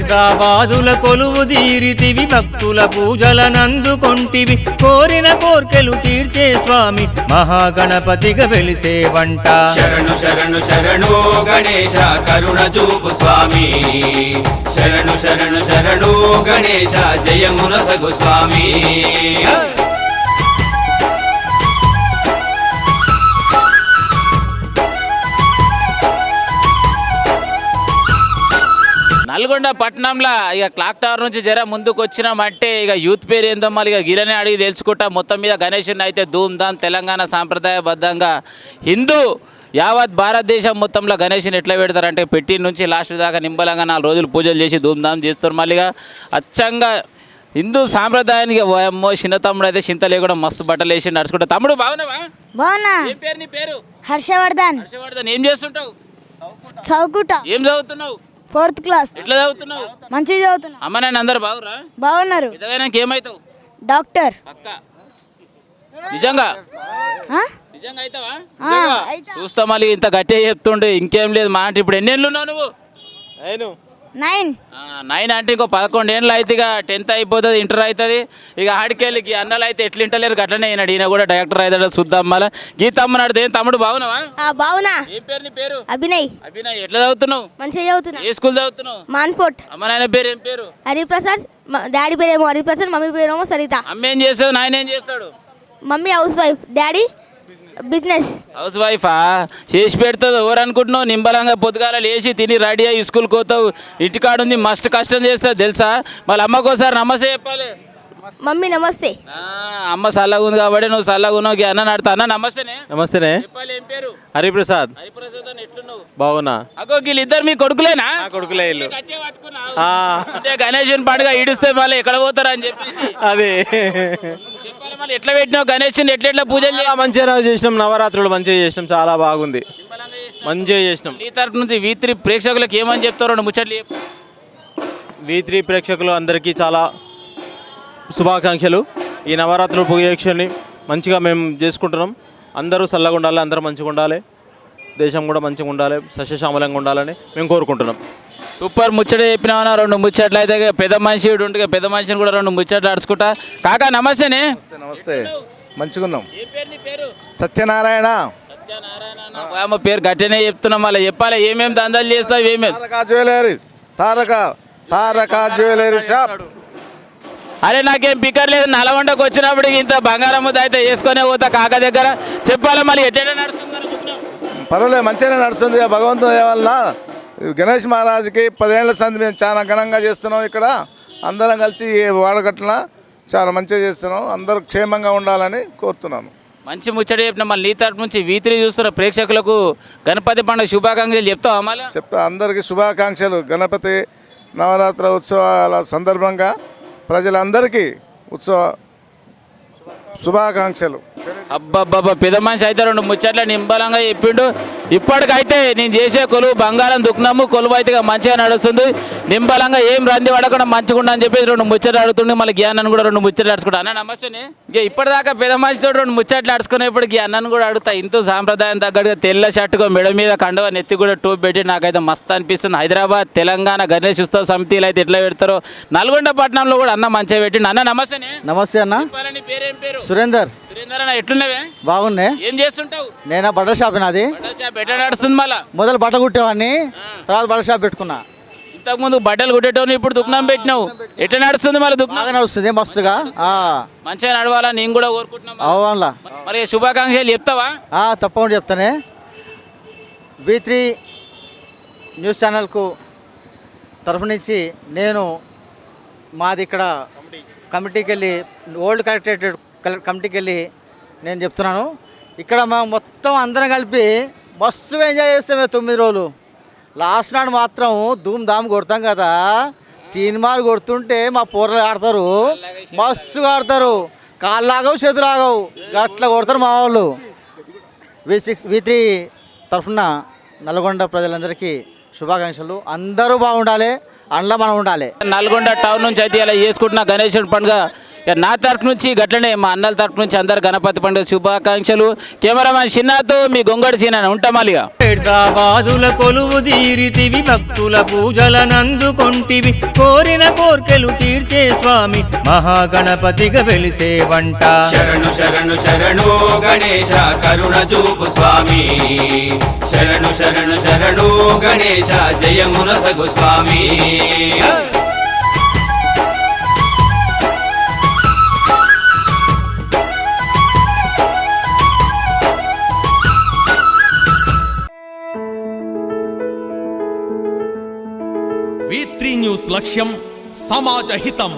గంగాబాదుల కొలువు తీరితివి భక్తుల పూజలనందుకొంటివి కోరిన కోర్కెలు తీర్చే స్వామి మహాగణపతిగా వెలిసేవంట శరణు శరణు శరణు గణేశ కరుణ చూపు స్వామి శరణు శరణు శరణు గణేశ జయమునసగు స్వామి నల్గొండ పట్టణంలో ఇక క్లాక్ టవర్ నుంచి జర ముందుకు వచ్చినామంటే ఇక యూత్ పేరు ఏందో మళ్ళీ ఇక గిరనే అడిగి తెలుసుకుంటా మొత్తం మీద గణేషుని అయితే ధూమ్ధామ్ తెలంగాణ సాంప్రదాయబద్ధంగా హిందూ యావత్ భారతదేశం మొత్తంలో గణేషుని ఎట్లా పెడతారంటే పెట్టి నుంచి లాస్ట్ దాకా నింబలంగా 4 రోజులు పూజలు చేసి ధూమ్ధామ్ చేస్తారు మళ్ళీగా అచ్చంగా హిందూ సాంప్రదాయానికి అమ్మో చిన్న తమ్ముడు అయితే చింత లేకుండా మస్తు బట్టలు వేసి నడుచుకుంటా తమ్ముడు బాగున్నావా బాగున్నా. ఏం పేరు నీ పేరు? హర్షవర్ధన్. హర్షవర్ధన్. ఏం చేస్తుంటావు? చదువుకుంటా. ఏం చదువుతున్నావు? 4th class. ఎట్లా చదువుతున్నావు? మంచిగా చదువుతున్నా. అమ్మ నాన్న అందరు బాగురా? బాగున్నారు. ఏమవుతావు? డాక్టర్. అక్క నిజంగా ఆ? నిజంగా అవుతావా? అయితా. చూస్తా మళ్ళీ ఇంత గట్టిగా చెప్తుండే ఇంకేం లేదు మా అంటే ఇప్పుడు ఎన్ని ఏళ్ళు ఉన్నావు నువ్వు? 9. 9 అంటే ఇంకో 11 ఏళ్ళు అయితే ఇక 10th అయిపోతుంది ఇంటర్ అవుతుంది ఇక ఆడికెళ్ళి అన్నలు అయితే ఎట్లా ఇంటలేరు అట్లనే అయినాడు ఈయన కూడా డైరెక్టర్ అవుతాడు చూద్దాం మళ్ళీ గీతమ్మనాడు ఏం తమ్ముడు బాగున్నావా? బాగున్నా. ఏం పేరు నీ పేరు? అభినయ్. అభినయ్. ఎట్లా చదువుతున్నావు? మంచిగా చదువుతున్నా. ఏ స్కూల్ చదువుతున్నావు? మాన్ఫోర్ట్. అమ్మ నాయన పేరు ఏం పేరు? హరిప్రసాద్. డాడీ పేరేమో హరిప్రసాద్, మమ్మీ పేరేమో సరిత. అమ్మ ఏం చేస్తావు? నాయన ఏం చేస్తాడు? Mummy house wife, daddy business. House వైఫా? చేసి పెడుతుంది ఎవరు అనుకుంటున్నావు? నింబలంగా పొద్దుగాల లేచి తిని రెడీ అయ్యి స్కూల్కి పోతావు ఇంటికాడుంది మస్తు కష్టం చేస్తుంది తెలుసా? మళ్ళీ అమ్మకోసారి నమస్తే చెప్పాలి. మమ్మీ నమస్తే. అమ్మ చల్లగా ఉంది కాబట్టి నువ్వు చల్లగా ఉన్నావు అన్న నడుతా అన్న నమస్తేనే. నమస్తేనే. చెప్పాలి ఏం పేరు? హరిప్రసాద్. హరిప్రసాద్ అని ఎట్లున్నావు? బాగున్నా. అగో వీళ్ళిద్దరు మీ కొడుకులేనా? కొడుకులే ఇల్లు. గట్టిగా పట్టుకున్నావు. అంటే గణేశన్ పండుగ ఈడుస్తే మళ్ళీ ఎక్కడ పోతారా అని చెప్పేసి అదే చెప్పాలి. మళ్ళీ ఎట్లా పెట్టినావు గణేశన్? ఎట్లా పూజలు చేయాలి? మంచిగా చేసినాం. నవరాత్రులు మంచిగా చేసినాం. చాలా బాగుంది. మంచిగా చేసినాం. ఈ తరపు నుంచి V3 ప్రేక్షకులకు ఏమని చెప్తారో రెండు ముచ్చట్లు చెప్పు. V3 ప్రేక్షకులు అందరికీ చాలా శుభాకాంక్షలు. ఈ నవరాత్రుల పూజని మంచిగా మేము చేసుకుంటున్నాం. అందరూ చల్లగా ఉండాలి, అందరూ మంచిగా ఉండాలి, దేశం కూడా మంచిగా ఉండాలి, సస్యశ్యామలంగా ఉండాలని మేము కోరుకుంటున్నాం. సూపర్ ముచ్చట చెప్పినావన్నా. 2 ముచ్చట్లు అయితే పెద్ద మనిషి ఉంటుంది పెద్ద మనిషిని కూడా 2 ముచ్చట్లు అడుచుకుంటా. కాకా నమస్తేనే. నమస్తే. మంచిగా ఉన్నాం. ఏ పేరు నీ పేరు? సత్యనారాయణ. సత్యనారాయణ పేరు గట్టినే చెప్తున్నాం. మళ్ళీ చెప్పాలి ఏమేమి దందాలు చేస్తావు? ఏమేమి? తారక జ్యువెలరీ షాప్. అరే నాకేం పికర్ లేదు. నల్గొండకు వచ్చినప్పుడు ఇంత బంగారం ముద్ద అయితే వేసుకొనే పోతా కాక దగ్గర. చెప్పాలి మళ్ళీ ఎట్లా నడుస్తుంది అనుకుంటున్నాం? పర్వాలేదు మంచిగానే నడుస్తుంది. భగవంతుని దయ వలన గణేష్ మహారాజుకి 10 ఏళ్ల సంది మేము చాలా ఘనంగా చేస్తున్నాం. ఇక్కడ అందరం కలిసి వాడగట్ల చాలా మంచిగా చేస్తున్నాం. అందరూ క్షేమంగా ఉండాలని కోరుతున్నాను. మంచి ముచ్చట చెప్పిన మళ్ళీ నీ తరపు నుంచి V3 చూస్తున్న ప్రేక్షకులకు గణపతి పండుగ శుభాకాంక్షలు చెప్తావా? మళ్ళీ చెప్తా. అందరికీ శుభాకాంక్షలు. గణపతి నవరాత్రి ఉత్సవాల సందర్భంగా ప్రజలందరికీ శుభాకాంక్షలు. అబ్బబ్బబ్బా పెద్ద మనిషి అయితే 2 ముచ్చట్ల నింబలంగా చెప్పిండు. ఇప్పటికైతే నేను చేసే కొలువు బంగారం దుఃఖనము కొలువు అయితే మంచిగా నడుస్తుంది. నింబలంగా ఏం రంది పడకుండా మంచిగా అని చెప్పేసి 2 ముచ్చట్లు అడుగుతుండే. మళ్ళీ జ్ఞానాన్ని కూడా 2 ముచ్చట్లు అడుచుకుంటా. అన్న నమస్తేనే. ఇక ఇప్పటిదాకా పెద్ద మనిషితో 2 ముచ్చట్లు అడుచుకునేప్పుడు అన్నను కూడా అడుగుతా. ఇంత సాంప్రదాయం తగ్గట్టుగా తెల్ల షర్టుగా మెడ మీద కండువ నెత్తి కూడా టోప్ పెట్టి నాకైతే మస్తు అనిపిస్తుంది. హైదరాబాద్ తెలంగాణ గణేష్ ఉత్సవ సమితిలు అయితే ఎట్లా పెడతారో నల్గొండ పట్టణంలో కూడా అన్న మంచిగా పెట్టిండు. అన్న నమస్తేనే. నమస్తే అన్న. పేరేం పేరు? సురేందర్. సురేందర్ అన్న ఎట్లున్నావే? బాగున్నాయి. ఏం చేస్తుంటావు? నేను బట్టల షాప్. నాది ఎట్లా నడుస్తుంది? మళ్ళా మొదలు బట్ట కుట్టేవాడిని, తర్వాత బట్టల షాప్ పెట్టుకున్నా. ఇంతకు ముందు బట్టలు కుట్టేటోని ఇప్పుడు దుకాణం పెట్టినావు. ఎట్లా నడుస్తుంది? మళ్ళీ దుకాణం బాగా నడుస్తుంది మస్తుగా. మంచిగా నడవాలా నేను కూడా కోరుకుంటున్నా. అవునా? మరి శుభాకాంక్షలు చెప్తావా? తప్పకుండా చెప్తానే. V3 న్యూస్ ఛానల్కు తరఫు నుంచి నేను మాది ఇక్కడ కమిటీకి వెళ్ళి ఓల్డ్ కలెక్టరేట్ కమిటీకి వెళ్ళి నేను చెప్తున్నాను. ఇక్కడ మేము మొత్తం అందరం కలిపి మస్తుగా ఎంజాయ్ చేస్తామే 9 రోజులు. లాస్ట్ నాడు మాత్రం ధూమ్ ధామ్ కొడతాం కదా. తీన్మార్ కొడుతుంటే మా పూర్లు ఆడతారు, మస్తుగా ఆడతారు. కాళ్ళు ఆగవు, చేతులు ఆగవు, అట్లా కొడతారు మా వాళ్ళు. V3 తరఫున నల్గొండ ప్రజలందరికీ శుభాకాంక్షలు. అందరూ బాగుండాలి, అందులో మనం ఉండాలి. నల్గొండ టౌన్ నుంచి అయితే ఇలా చేసుకుంటున్న గణేశుడి పండుగ ఇక నా తరపు నుంచి గట్లనే మా అన్నల తరపు నుంచి అందరు గణపతి పండుగ శుభాకాంక్షలు. కెమెరామ్యాన్ చిన్నాతో మీ గొంగడి సీన ఉంటామాలిగా. బాధుల కొలువు తీరితివి భక్తుల పూజలనందుకొంటివి కోరిన కోర్కెలు తీర్చే స్వామి మహాగణపతిగా వెలిసే వంట. శరణు శరణు శరణు గణేశ కరుణ చూపు స్వామి శరణు శరణు శరణు గణేశ జయమున సగు స్వామి. V3 న్యూస్ లక్ష్యం సమాజ హితం.